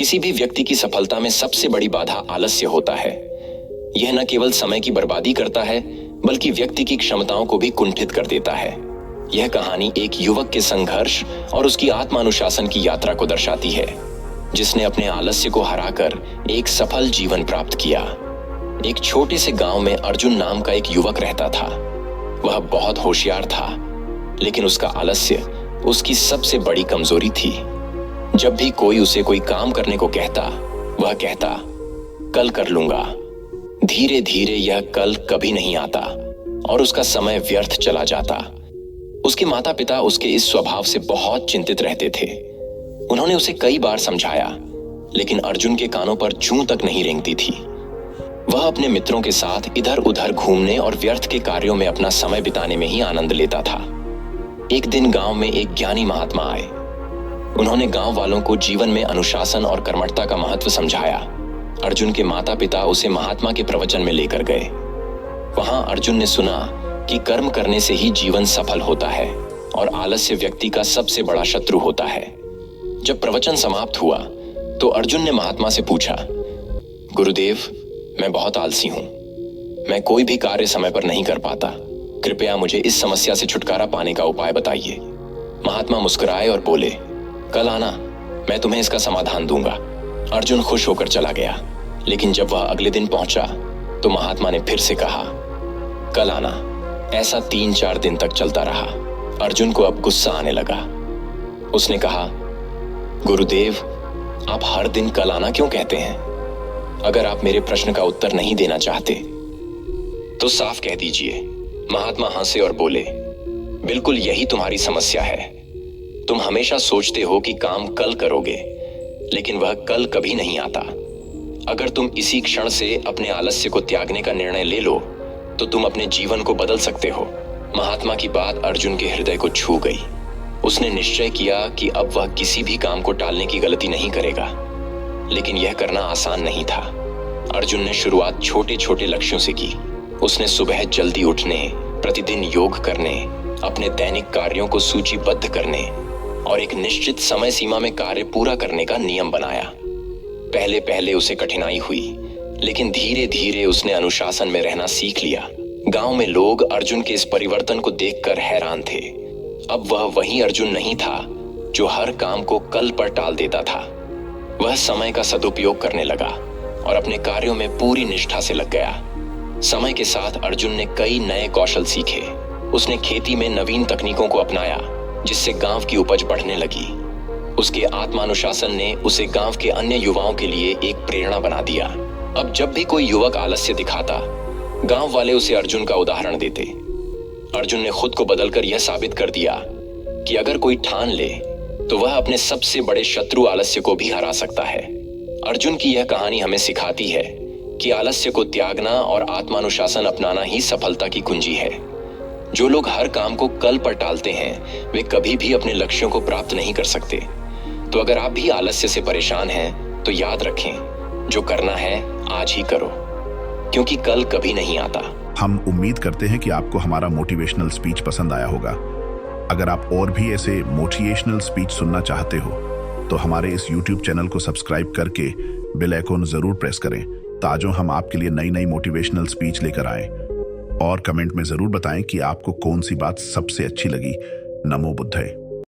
किसी भी व्यक्ति की सफलता में सबसे बड़ी बाधा आलस्य होता है। यह न केवल समय की बर्बादी करता है, बल्कि व्यक्ति की क्षमताओं को भी कुंठित कर देता है। यह कहानी एक युवक के संघर्ष और उसकी आत्मानुशासन की यात्रा को दर्शाती है, जिसने अपने आलस्य को हराकर एक सफल जीवन प्राप्त किया। एक छोटे से गांव में अर्जुन नाम का एक युवक रहता था। वह बहुत होशियार था, लेकिन उसका आलस्य उसकी सबसे बड़ी कमजोरी थी। जब भी कोई उसे कोई काम करने को कहता, वह कहता, कल कर लूंगा। धीरे धीरे यह कल कभी नहीं आता और उसका समय व्यर्थ चला जाता। उसके माता पिता उसके इस स्वभाव से बहुत चिंतित रहते थे। उन्होंने उसे कई बार समझाया, लेकिन अर्जुन के कानों पर जूं तक नहीं रेंगती थी। वह अपने मित्रों के साथ इधर उधर घूमने और व्यर्थ के कार्यों में अपना समय बिताने में ही आनंद लेता था। एक दिन गांव में एक ज्ञानी महात्मा आए। उन्होंने गांव वालों को जीवन में अनुशासन और कर्मठता का महत्व समझाया। अर्जुन के माता पिता उसे महात्मा के प्रवचन में लेकर गए। वहां अर्जुन ने सुना कि कर्म करने से ही जीवन सफल होता है और आलस्य व्यक्ति का सबसे बड़ा शत्रु होता है। जब प्रवचन समाप्त हुआ तो अर्जुन ने महात्मा से पूछा, गुरुदेव, मैं बहुत आलसी हूं। मैं कोई भी कार्य समय पर नहीं कर पाता। कृपया मुझे इस समस्या से छुटकारा पाने का उपाय बताइए। महात्मा मुस्कुराए और बोले, कल आना, मैं तुम्हें इसका समाधान दूंगा। अर्जुन खुश होकर चला गया, लेकिन जब वह अगले दिन पहुंचा तो महात्मा ने फिर से कहा, कल आना। ऐसा 3-4 दिन तक चलता रहा। अर्जुन को अब गुस्सा आने लगा। उसने कहा, गुरुदेव, आप हर दिन कल आना क्यों कहते हैं? अगर आप मेरे प्रश्न का उत्तर नहीं देना चाहते तो साफ कह दीजिए। महात्मा हंसे और बोले, बिल्कुल यही तुम्हारी समस्या है। तुम हमेशा सोचते हो कि काम कल करोगे, लेकिन वह कल कभी नहीं आता। अगर तुम इसी क्षण से अपने आलस्य को त्यागने का निर्णय ले लो तो तुम अपने जीवन को बदल सकते हो। महात्मा की बात अर्जुन के हृदय को छू गई। उसने निश्चय किया कि अब वह किसी भी काम को टालने की गलती नहीं करेगा, लेकिन यह करना आसान नहीं था। अर्जुन ने शुरुआत छोटे छोटे लक्ष्यों से की। उसने सुबह जल्दी उठने, प्रतिदिन योग करने, अपने दैनिक कार्यों को सूचीबद्ध करने और एक निश्चित समय सीमा में कार्य पूरा करने का नियम बनाया। पहले पहले उसे कठिनाई हुई, लेकिन धीरे धीरे उसने अनुशासन में रहना सीख लिया। गांव में लोग अर्जुन के इस परिवर्तन को देखकर हैरान थे। अब वह वही अर्जुन नहीं था जो हर काम को कल पर टाल देता था। वह समय का सदुपयोग करने लगा और अपने कार्यों में पूरी निष्ठा से लग गया। समय के साथ अर्जुन ने कई नए कौशल सीखे। उसने खेती में नवीन तकनीकों को अपनाया, जिससे गांव की उपज बढ़ने लगी। उसके आत्मानुशासन ने उसे गांव के अन्य युवाओं के लिए एक प्रेरणा बना दिया। अब जब भी कोई युवक आलस्य दिखाता, गांव वाले उसे अर्जुन का उदाहरण देते। अर्जुन ने खुद को बदलकर यह साबित कर दिया कि अगर कोई ठान ले तो वह अपने सबसे बड़े शत्रु आलस्य को भी हरा सकता है। अर्जुन की यह कहानी हमें सिखाती है कि आलस्य को त्यागना और आत्मानुशासन अपनाना ही सफलता की कुंजी है। जो लोग हर काम को कल पर टालते हैं, वे कभी भी अपने लक्ष्यों को प्राप्त नहीं कर सकते। तो अगर आप भी आलस्य से परेशान हैं, तो याद रखें, जो करना है आज ही करो, क्योंकि कल कभी नहीं आता। हम उम्मीद करते हैं कि आपको हमारा मोटिवेशनल स्पीच पसंद आया होगा। अगर आप और भी ऐसे मोटिवेशनल स्पीच सुनना चाहते हो तो हमारे इस YouTube चैनल को सब्सक्राइब करके बेल आइकन जरूर प्रेस करें, ताकि हम आपके लिए नई नई मोटिवेशनल स्पीच लेकर आए। और कमेंट में जरूर बताएं कि आपको कौन सी बात सबसे अच्छी लगी। नमो बुद्धाय।